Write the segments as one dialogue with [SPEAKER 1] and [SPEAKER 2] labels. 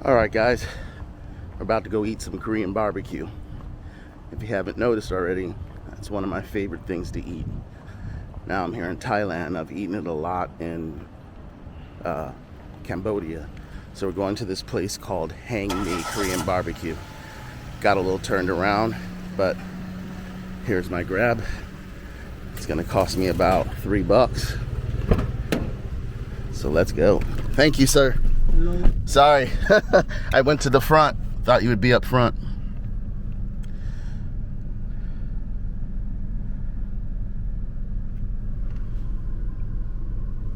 [SPEAKER 1] Alright guys, we're about to go eat some Korean barbecue. If you haven't noticed already, that's one of my favorite things to eat. Now I'm here in Thailand. I've eaten it a lot in Cambodia. So we're going to this place called Me Korean BBQ. Got a little turned around, but here's my grab. It's gonna cost me about $3. So let's go. Thank you, sir.
[SPEAKER 2] Hello.
[SPEAKER 1] Sorry, I went to the front. Thought you would be up front.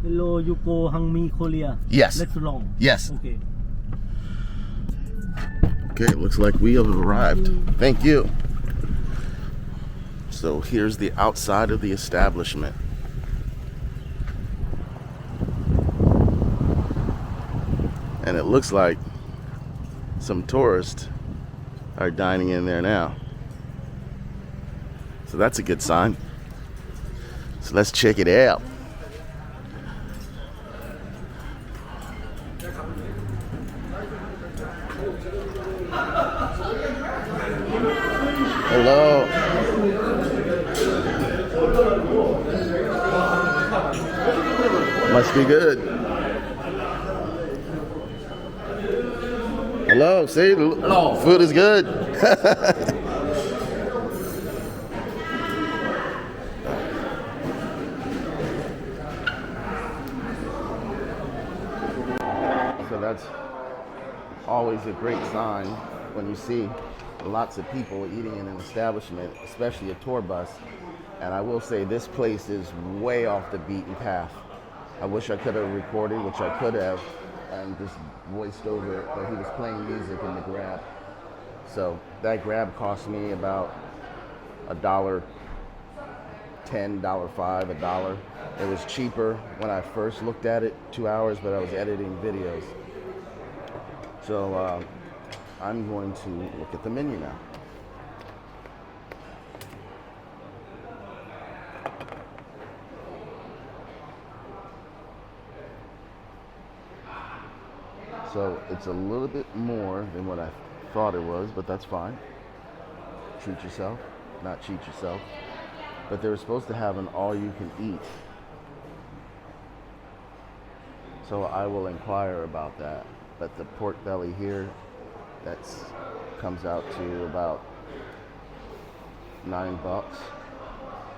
[SPEAKER 2] Hello, you go Me Korea.
[SPEAKER 1] Yes.
[SPEAKER 2] Restaurant.
[SPEAKER 1] Yes.
[SPEAKER 2] Okay.
[SPEAKER 1] Okay, it looks like we have arrived. Thank you. So here's the outside of the establishment. And it looks like some tourists are dining in there now. So that's a good sign. So let's check it out. Hello. Must be good. Hello, see?
[SPEAKER 2] Hello.
[SPEAKER 1] Food is good. So that's always a great sign when you see lots of people eating in an establishment, especially a tour bus. And I will say this place is way off the beaten path. I wish I could have recorded, which I could have, and just voiced over it, but he was playing music in the grab. So that grab cost me about $1.10, $1.05, $1. It was cheaper when I first looked at it, 2 hours, but I was editing videos. So I'm going to look at the menu now. So it's a little bit more than what I thought it was, but that's fine. Treat yourself, not cheat yourself. But they were supposed to have an all-you-can-eat. So I will inquire about that. But the pork belly here, comes out to about $9,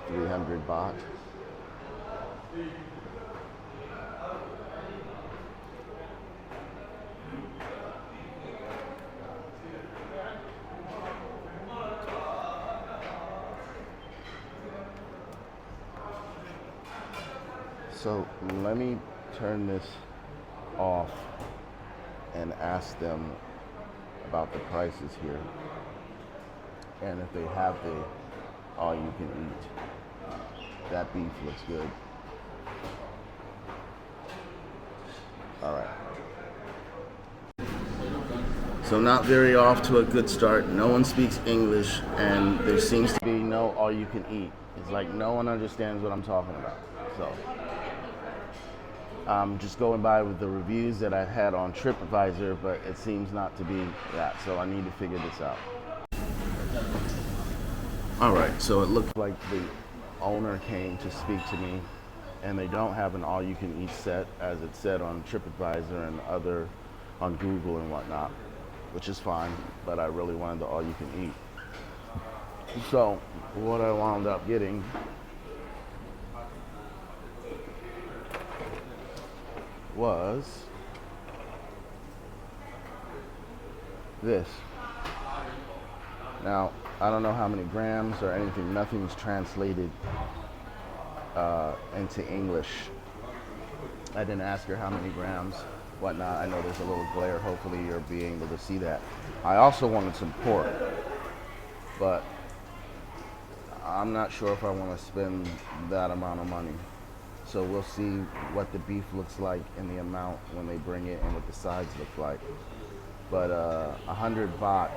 [SPEAKER 1] 300 baht. So let me turn this off and ask them about the prices here and if they have the all you can eat. That beef looks good. All right. So not very off to a good start. No one speaks English and there seems to be no all you can eat. It's like no one understands what I'm talking about. So I'm just going by with the reviews that I had on TripAdvisor, but it seems not to be that, so I need to figure this out. All right, so it looks like the owner came to speak to me, and they don't have an all-you-can-eat set, as it said on TripAdvisor and other on Google and whatnot, which is fine, but I really wanted the all-you-can-eat. So what I wound up getting was this. Now, I don't know how many grams or anything. Nothing's translated into English. I didn't ask her how many grams, whatnot. I know there's a little glare. Hopefully you're being able to see that. I also wanted some pork, but I'm not sure if I want to spend that amount of money. So we'll see what the beef looks like and the amount when they bring it and what the sides look like. But 100 baht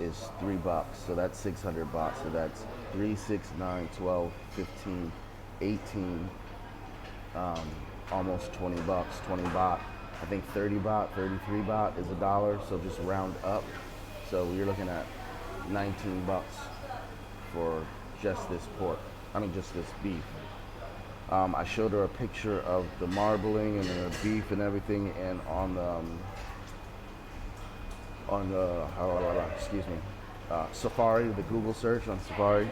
[SPEAKER 1] is $3, so that's 600 baht. So that's 3, 6, 9, 12, 15, 18, almost $20, 20 baht. I think 30 baht, 33 baht is a dollar, so just round up. So you're looking at 19 bucks for just this pork. I mean, just this beef. I showed her a picture of the marbling and the beef and everything, and on the excuse me, Safari, the Google search on Safari.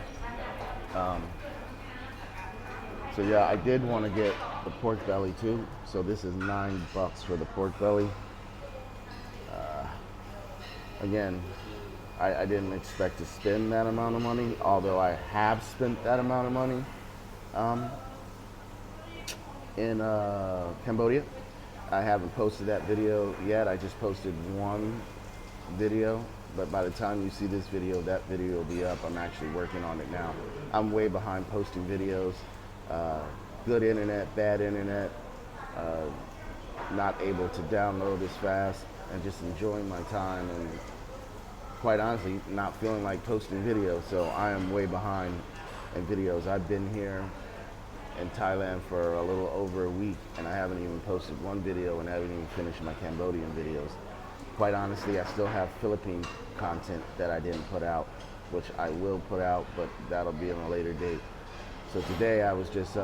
[SPEAKER 1] So yeah, I did want to get the pork belly too. So this is $9 for the pork belly. Again, I didn't expect to spend that amount of money, although I have spent that amount of money in Cambodia. I haven't posted that video yet. I just posted one video, but by the time you see this video, that video will be up. I'm actually working on it now. I'm way behind posting videos. Good internet, bad internet, not able to download as fast, and just enjoying my time, and quite honestly not feeling like posting videos. So I am way behind in videos. I've been here in Thailand for a little over a week, and I haven't even posted one video, and I haven't even finished my Cambodian videos. Quite honestly, I still have Philippine content that I didn't put out, which I will put out, but that'll be on a later date. So today I was just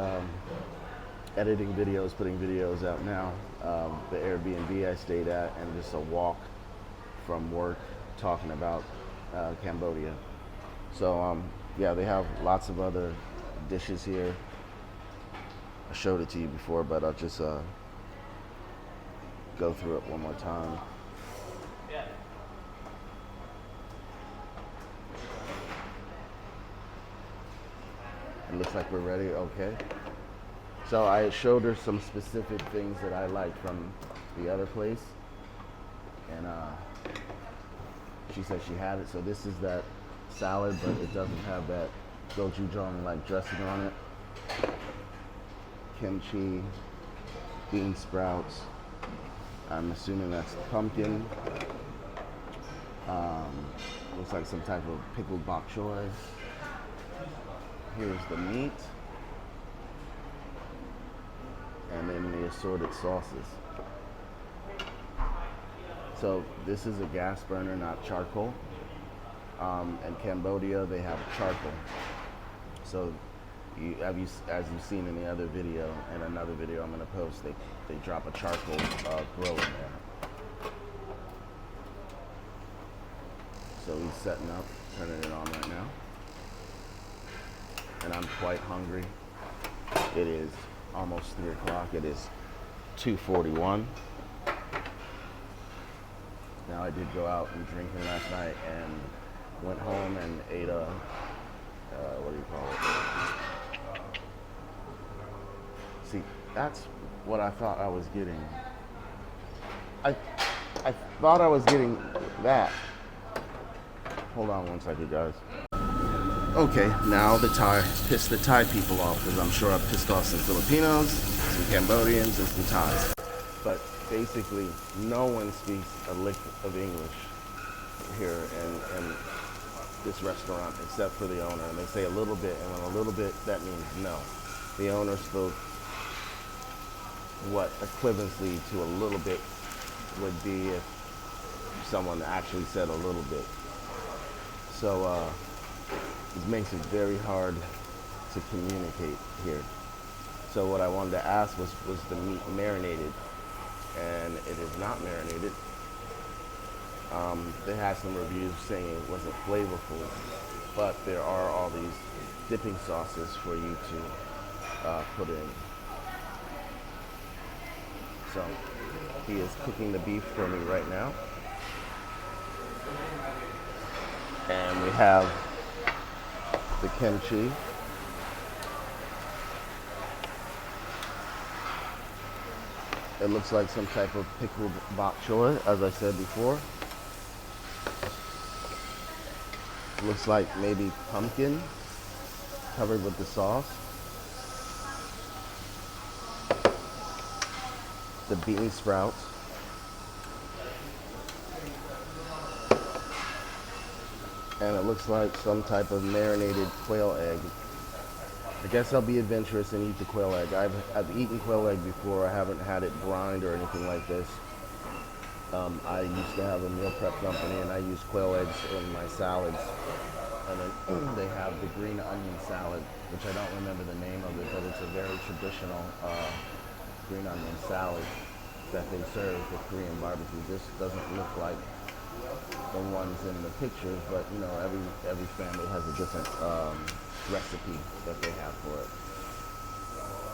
[SPEAKER 1] editing videos, putting videos out now. The Airbnb I stayed at, and just a walk from work talking about Cambodia. So yeah, they have lots of other dishes here. I showed it to you before, but I'll just go through it one more time. It looks like we're ready. Okay. So I showed her some specific things that I liked from the other place, and she said she had it. So this is that salad, but it doesn't have that gochujang like dressing on it. Kimchi, bean sprouts. I'm assuming that's pumpkin. Looks like some type of pickled bok choy. Here's the meat, and then the assorted sauces. So this is a gas burner, not charcoal. In Cambodia, they have charcoal. So as you've seen in the other video, and another video I'm going to post, they drop a charcoal grill in there. So he's setting up, turning it on right now. And I'm quite hungry. It is almost 3 o'clock. It is 2:41. Now I did go out and drinking last night, and went home and ate a, what do you call it? See, that's what I thought I was getting. I thought I was getting that. Hold on one second, guys. Okay, now pissed the Thai people off, because I'm sure I've pissed off some Filipinos, some Cambodians, and some Thais. But basically, no one speaks a lick of English here in this restaurant except for the owner. And they say a little bit, and when a little bit, that means no. The owner spoke what equivalency to a little bit would be if someone actually said a little bit. So it makes it very hard to communicate here. So what I wanted to ask was the meat marinated? And it is not marinated. They had some reviews saying it wasn't flavorful, but there are all these dipping sauces for you to put in. So he is cooking the beef for me right now. And we have the kimchi. It looks like some type of pickled bok choy, as I said before. Looks like maybe pumpkin covered with the sauce. The bean sprouts. And it looks like some type of marinated quail egg. I guess I'll be adventurous and eat the quail egg. I've eaten quail egg before. I haven't had it brined or anything like this. I used to have a meal prep company, and I use quail eggs in my salads. And then they have the green onion salad, which I don't remember the name of it, but it's a very traditional green onion salad that they serve with Korean barbecue. This doesn't look like the ones in the pictures, but you know, every family has a different recipe that they have for it.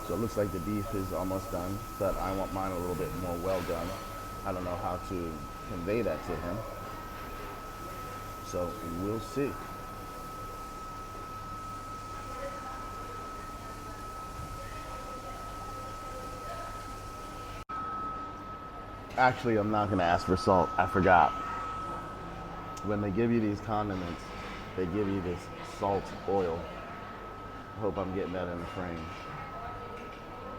[SPEAKER 1] So it looks like the beef is almost done, but I want mine a little bit more well done. I don't know how to convey that to him, so we'll see. Actually, I'm not going to ask for salt. I forgot. When they give you these condiments, they give you this salt oil. I hope I'm getting that in the frame.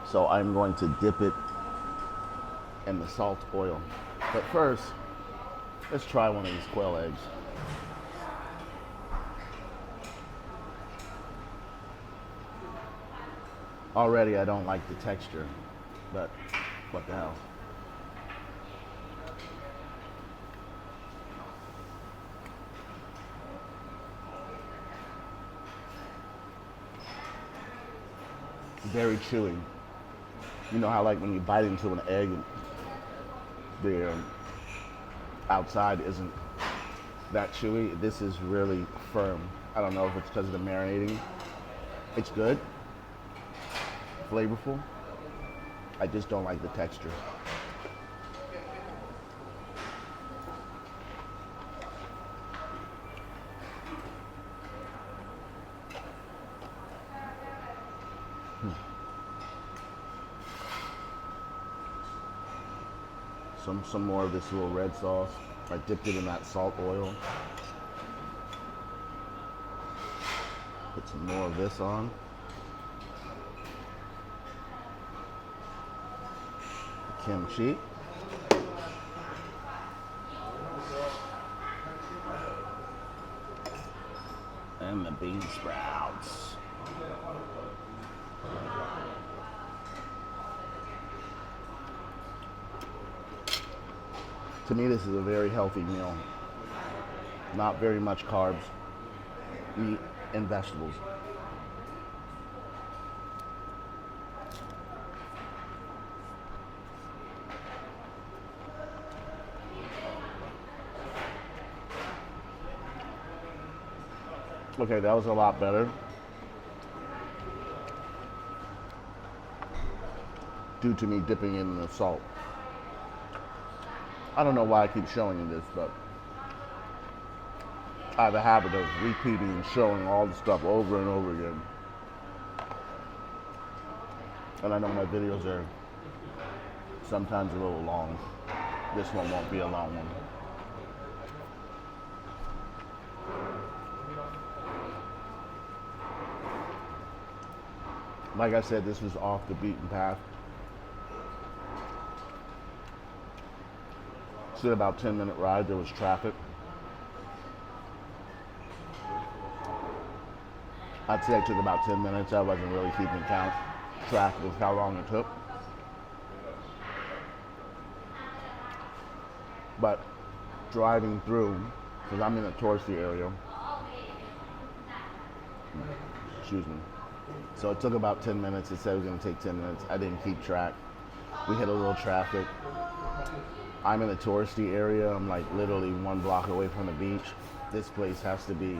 [SPEAKER 1] So I'm going to dip it in the salt oil. But first, let's try one of these quail eggs. Already I don't like the texture, but what the hell. Very chewy. You know how like when you bite into an egg, the outside isn't that chewy. This is really firm. I don't know if it's because of the marinating. It's good, flavorful. I just don't like the texture. Some more of this little red sauce. I dipped it in that salt oil. Put some more of this on. Kimchi. And the bean sprouts. To me, this is a very healthy meal. Not very much carbs, meat, and vegetables. Okay, that was a lot better. Due to me dipping in the salt. I don't know why I keep showing you this, but I have a habit of repeating and showing all the stuff over and over again. And I know my videos are sometimes a little long. This one won't be a long one. Like I said, this was off the beaten path. It's about 10-minute ride. There was traffic. I'd say it took about 10 minutes. I wasn't really keeping count. Track with how long it took. But driving through, because I'm in a touristy area, excuse me. So it took about 10 minutes. It said it was going to take 10 minutes. I didn't keep track. We hit a little traffic. I'm in a touristy area. I'm like literally 1 block away from the beach. This place has to be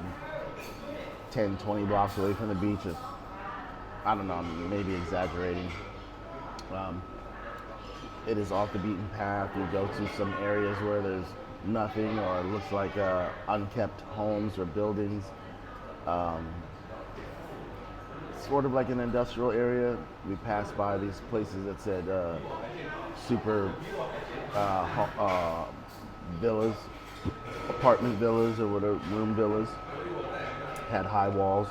[SPEAKER 1] 10, 20 blocks away from the beach. I don't know, I'm maybe exaggerating. It is off the beaten path. You go to some areas where there's nothing or it looks like unkept homes or buildings. Sort of like an industrial area. We passed by these places that said super villas, apartment villas or whatever, room villas, had high walls.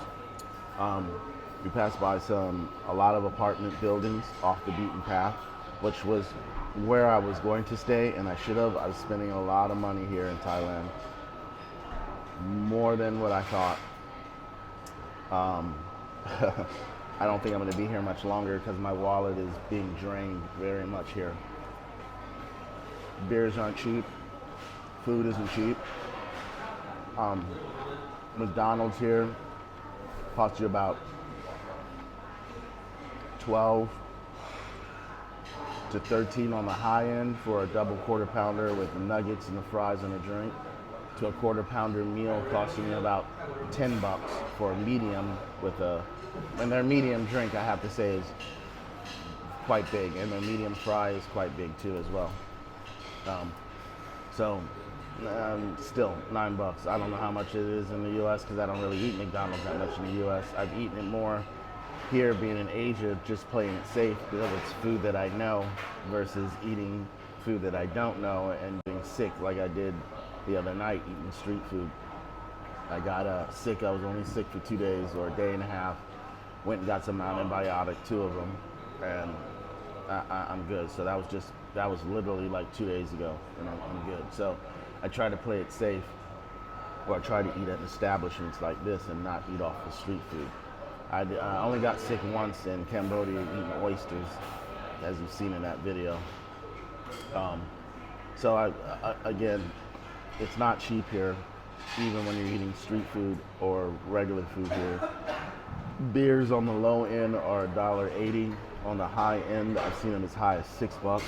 [SPEAKER 1] We passed by a lot of apartment buildings off the beaten path, which was where I was going to stay, and I should have. I was spending a lot of money here in Thailand, more than what I thought. I don't think I'm going to be here much longer because my wallet is being drained very much here. Beers aren't cheap. Food isn't cheap. McDonald's here costs you about 12 to 13 on the high end for a double quarter pounder with the nuggets and the fries and a drink, to a quarter pounder meal costing you about $10 for a medium with and their medium drink, I have to say, is quite big, and their medium fry is quite big too as well. Still $9. I don't know how much it is in the U.S. because I don't really eat McDonald's that much in the U.S. I've eaten it more here, being in Asia, just playing it safe because it's food that I know versus eating food that I don't know and being sick like I did the other night eating street food. I got sick. I was only sick for 2 days or a day and a half. Went and got some antibiotic, 2 of them, and I'm good. So that was literally like 2 days ago, and I'm good. So I try to play it safe, or I try to eat at establishments like this and not eat off the street food. I only got sick once in Cambodia eating oysters, as you've seen in that video. Again, it's not cheap here, even when you're eating street food or regular food here. Beers on the low end are $1.80. On the high end, I've seen them as high as $6.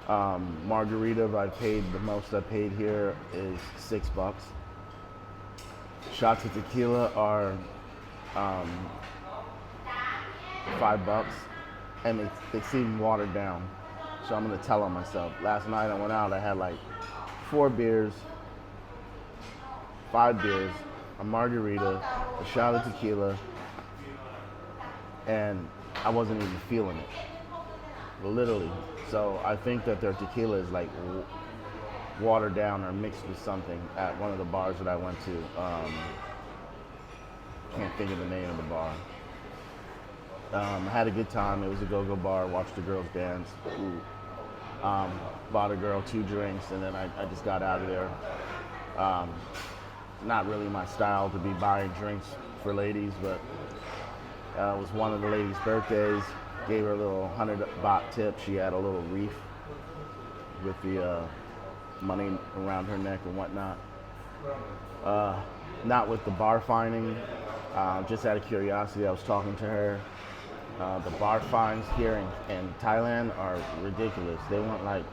[SPEAKER 1] Nah. Margarita, the most I paid here is $6. Shots of tequila are $5, and they seem watered down. So I'm gonna tell on myself. Last night I went out, I had like 4 beers, 5 beers, a margarita, a shot of tequila, and I wasn't even feeling it, literally. So I think that their tequila is like watered down or mixed with something at one of the bars that I went to. Can't think of the name of the bar. I had a good time. It was a go-go bar. Watched the girls dance. Bought a girl 2 drinks, and then I just got out of there. Not really my style to be buying drinks for ladies, but it was one of the ladies' birthdays. Gave her a little 100 baht tip. She had a little wreath with the money around her neck and whatnot. Not with the bar finding. Just out of curiosity, I was talking to her. The bar fines here in Thailand are ridiculous. They want like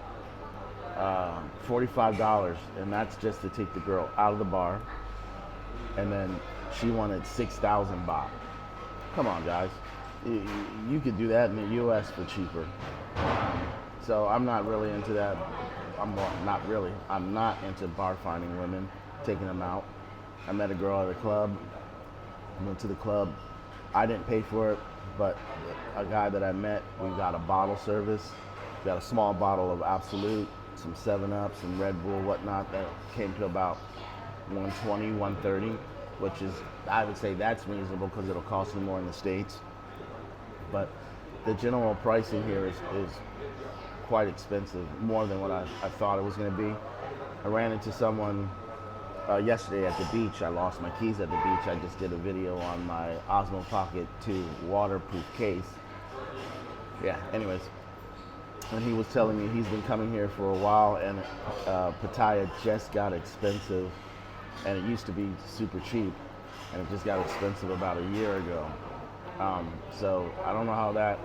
[SPEAKER 1] $45, and that's just to take the girl out of the bar. And then she wanted 6,000 baht. Come on, guys. You could do that in the U.S. for cheaper. So I'm not really into that. I'm not into bar finding women, taking them out. I met a girl at a club. Went to the club. I didn't pay for it, but a guy that I met, we got a bottle service. We got a small bottle of Absolute, some 7-Up, some Red Bull, whatnot. That came to about $120, $130, which is, I would say that's reasonable because it'll cost you more in the States. But the general pricing here is quite expensive, more than what I thought it was going to be. I ran into someone yesterday at the beach. I lost my keys at the beach. I just did a video on my Osmo Pocket 2 waterproof case. Yeah, anyways. And he was telling me he's been coming here for a while, and Pattaya just got expensive, and it used to be super cheap, and it just got expensive about a year ago. So I don't know how that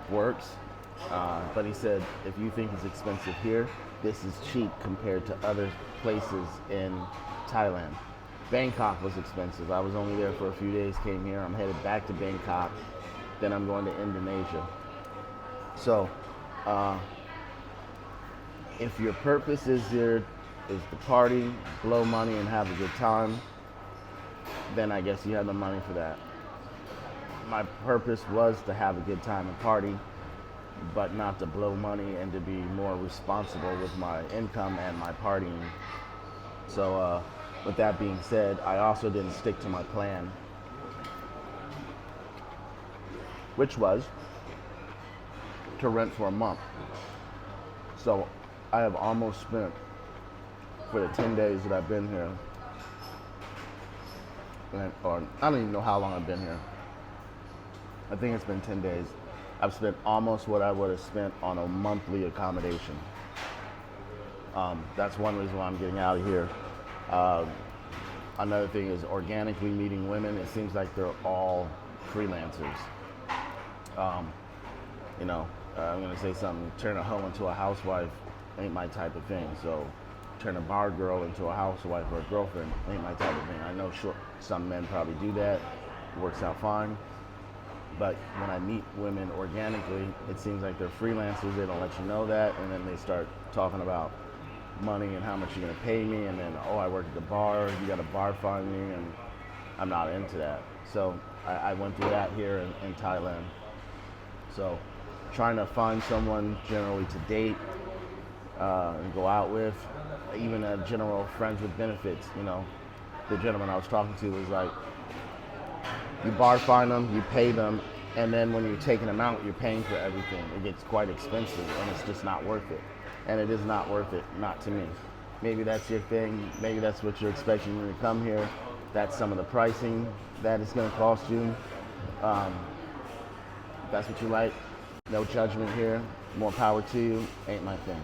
[SPEAKER 1] works, but he said if you think it's expensive here, this is cheap compared to other places in Thailand. Bangkok was expensive. I was only there for a few days, came here. I'm headed back to Bangkok, then I'm going to Indonesia. So, if your purpose is to party, blow money, and have a good time, then I guess you have the money for that. My purpose was to have a good time and party, but not to blow money and to be more responsible with my income and my partying. So, with that being said, I also didn't stick to my plan, which was to rent for a month. So I have almost spent, for the 10 days that I've been here, or I don't even know how long I've been here. I think it's been 10 days. I've spent almost what I would have spent on a monthly accommodation. That's one reason why I'm getting out of here. Another thing is organically meeting women. It seems like they're all freelancers. I'm going to say something. Turn a hoe into a housewife ain't my type of thing. So turn a bar girl into a housewife or a girlfriend ain't my type of thing. I know some men probably do that. It works out fine. But when I meet women organically, it seems like they're freelancers. They don't let you know that. And then they start talking about money and how much you're going to pay me. And then, oh, I work at the bar. You got to bar find me. And I'm not into that. So I went through that here in Thailand. So trying to find someone generally to date and go out with, even a general friends with benefits. The gentleman I was talking to was like, you bar find them, you pay them, and then when you're taking them out, you're paying for everything. It gets quite expensive, and it's just not worth it. And it is not worth it, not to me. Maybe that's your thing. Maybe that's what you're expecting when you come here. That's some of the pricing that it's going to cost you. If that's what you like, no judgment here. More power to you. Ain't my thing.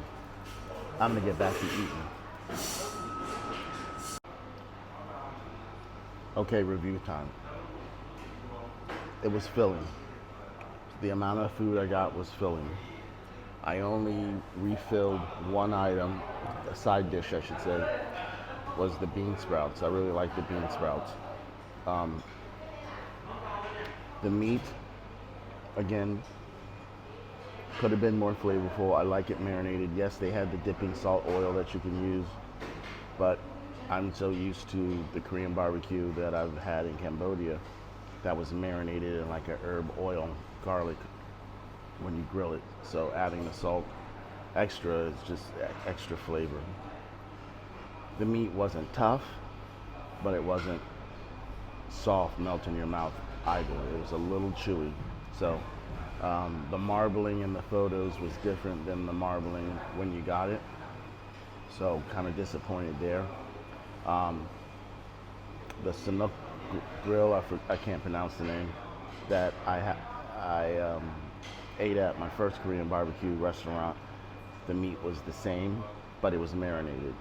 [SPEAKER 1] I'm going to get back to eating. Okay, review time. It was filling. The amount of food I got was filling. I only refilled one item, a side dish I should say, was the bean sprouts. I really like the bean sprouts. The meat, again, could have been more flavorful. I like it marinated. Yes, they had the dipping salt oil that you can use, but I'm so used to the Korean barbecue that I've had in Cambodia that was marinated in like a herb oil, garlic, when you grill it. So adding the salt extra is just extra flavor. The meat wasn't tough, but it wasn't soft, melt in your mouth either. It was a little chewy. So the marbling in the photos was different than the marbling when you got it. So kind of disappointed there. The Sanuk grill, I can't pronounce the name, that I ate at my first Korean barbecue restaurant. The meat was the same, but it was marinated.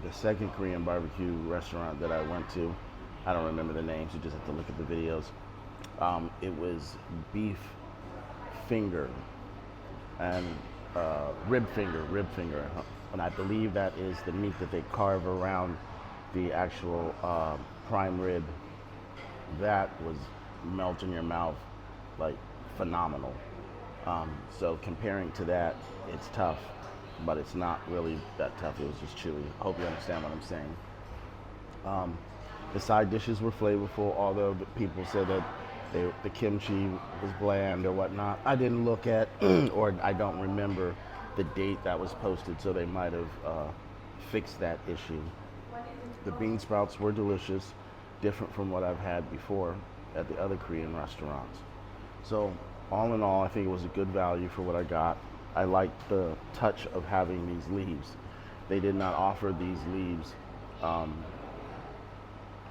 [SPEAKER 1] The second Korean barbecue restaurant that I went to, I don't remember the names, you just have to look at the videos. It was beef finger and rib finger, and I believe that is the meat that they carve around the actual prime rib. That was melt in your mouth, like phenomenal. So comparing to that, it's tough, but it's not really that tough. It was just chewy. I hope you understand what I'm saying. The side dishes were flavorful, although people said that the kimchi was bland or whatnot. I didn't look at, or I don't remember the date that was posted, so they might have fixed that issue. The bean sprouts were delicious, different from what I've had before at the other Korean restaurants. So all in all, I think it was a good value for what I got. I liked the touch of having these leaves. They did not offer these leaves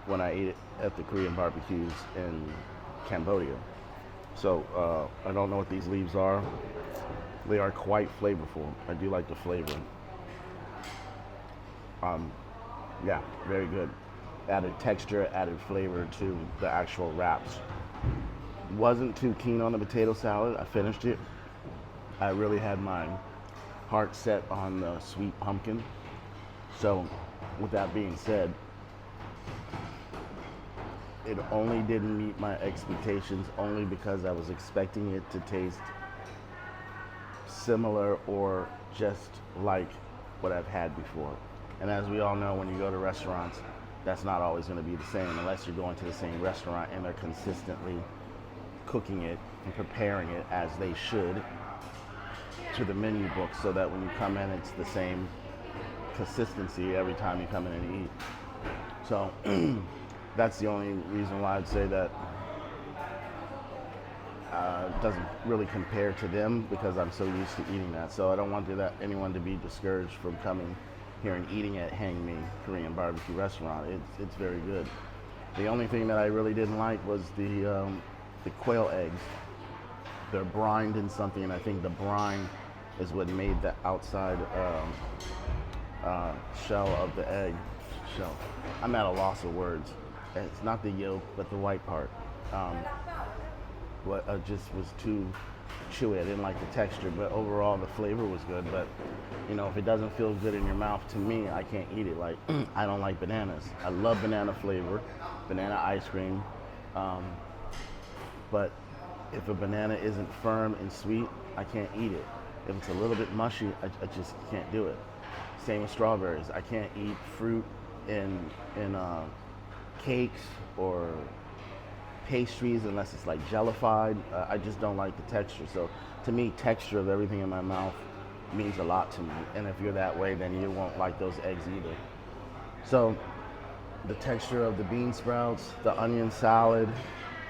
[SPEAKER 1] when I ate it at the Korean barbecues in Cambodia. So I don't know what these leaves are. They are quite flavorful. I do like the flavor. Yeah, very good. Added texture, added flavor to the actual wraps. Wasn't too keen on the potato salad. I finished it. I really had my heart set on the sweet pumpkin. So with that being said, it only didn't meet my expectations only because I was expecting it to taste similar or just like what I've had before. And as we all know, when you go to restaurants, that's not always going to be the same unless you're going to the same restaurant and they're consistently cooking it and preparing it as they should to the menu book, so that when you come in, it's the same consistency every time you come in and eat. So that's the only reason why I'd say that it doesn't really compare to them, because I'm so used to eating that. So I don't want anyone to be discouraged from coming here and eating at Hang Me Korean barbecue restaurant. It's very good. The only thing that I really didn't like was the quail eggs. They're brined in something, and I think the brine is what made the outside shell of the egg shell. I'm at a loss of words. It's not the yolk, but the white part. What just was too chewy. I didn't like the texture, but overall the flavor was good. But you know, if it doesn't feel good in your mouth, to me, I can't eat it. Like I don't like bananas. I love banana flavor, banana ice cream, but if a banana isn't firm and sweet, I can't eat it. If it's a little bit mushy, I just can't do it. Same with strawberries. I can't eat fruit in cakes or pastries unless it's like jellified. I just don't like the texture. So to me, texture of everything in my mouth means a lot to me. And if you're that way, then you won't like those eggs either. So the texture of the bean sprouts, the onion salad,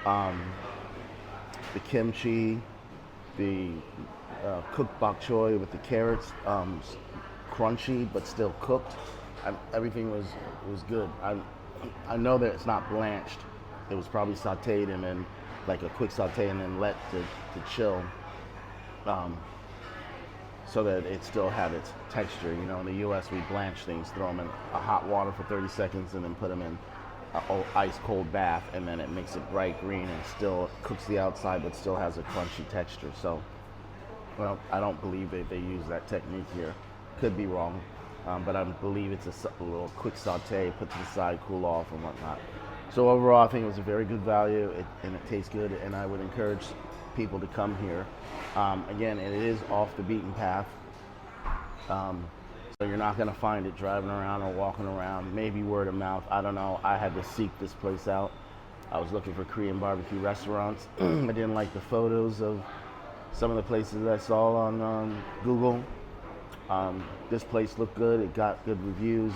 [SPEAKER 1] the kimchi, the cooked bok choy with the carrots, crunchy but still cooked. Everything was good. I know that it's not blanched. It was probably sauteed and then like a quick saute and then let to chill, so that it still had its texture. You know, in the U.S. we blanch things, throw them in a hot water for 30 seconds and then put them in an ice cold bath, and then it makes it bright green and still cooks the outside but still has a crunchy texture. So, well, I don't believe that they use that technique here. Could be wrong, but I believe it's a little quick saute, put to the side, cool off and whatnot. So overall, I think it was a very good value, and it tastes good, and I would encourage people to come here. Again, it is off the beaten path, so you're not going to find it driving around or walking around. Maybe word of mouth, I don't know. I had to seek this place out. I was looking for Korean barbecue restaurants. I didn't like the photos of some of the places I saw on Google. This place looked good. It got good reviews.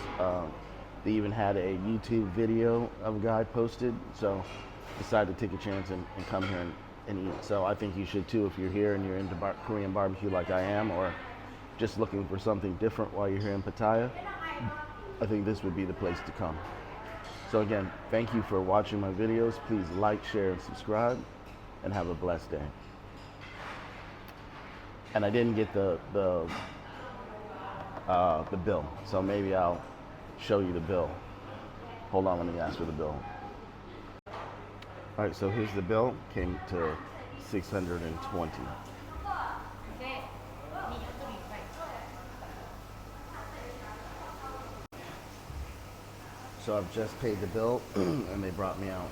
[SPEAKER 1] They even had a YouTube video of a guy posted, so decided to take a chance and come here and eat. So I think you should too if you're here and you're into Korean barbecue like I am, or just looking for something different while you're here in Pattaya. I think this would be the place to come. So again, thank you for watching my videos. Please like, share, and subscribe, and have a blessed day. And I didn't get the bill, so maybe I'll show you the bill. Hold on, let me ask for the bill. All right, so here's the bill. Came to $620. So I've just paid the bill, and they brought me out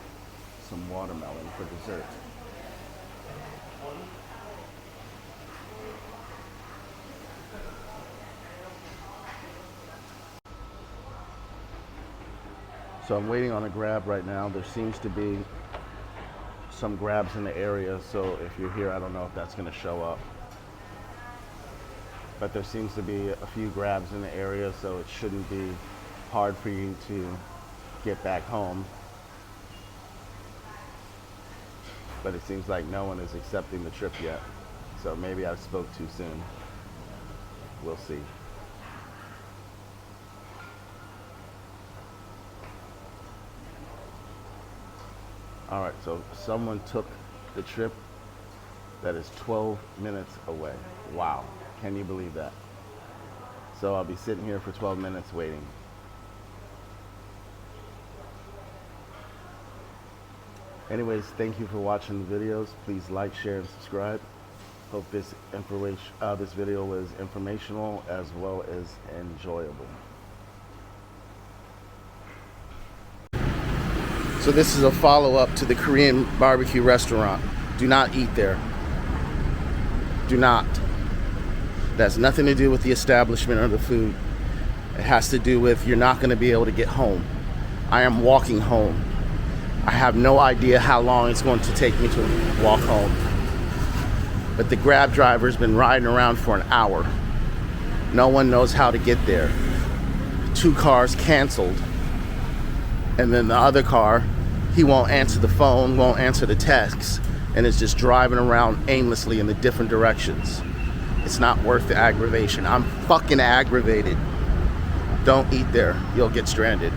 [SPEAKER 1] some watermelon for dessert. So I'm waiting on a grab right now. There seems to be some grabs in the area, so if you're here, I don't know if that's going to show up. But there seems to be a few grabs in the area, so it shouldn't be hard for you to get back home. But it seems like no one is accepting the trip yet, so maybe I spoke too soon. We'll see. All right, so someone took the trip that is 12 minutes away. Wow, can you believe that? So I'll be sitting here for 12 minutes waiting. Anyways, thank you for watching the videos. Please like, share, and subscribe. Hope this video was informational as well as enjoyable. So this is a follow-up to the Korean barbecue restaurant. Do not eat there. Do not. That has nothing to do with the establishment or the food. It has to do with you're not going to be able to get home. I am walking home. I have no idea how long it's going to take me to walk home. But the Grab driver's been riding around for an hour. No one knows how to get there. 2 cars canceled. And then the other car, he won't answer the phone, won't answer the texts, and is just driving around aimlessly in the different directions. It's not worth the aggravation. I'm fucking aggravated. Don't eat there. You'll get stranded.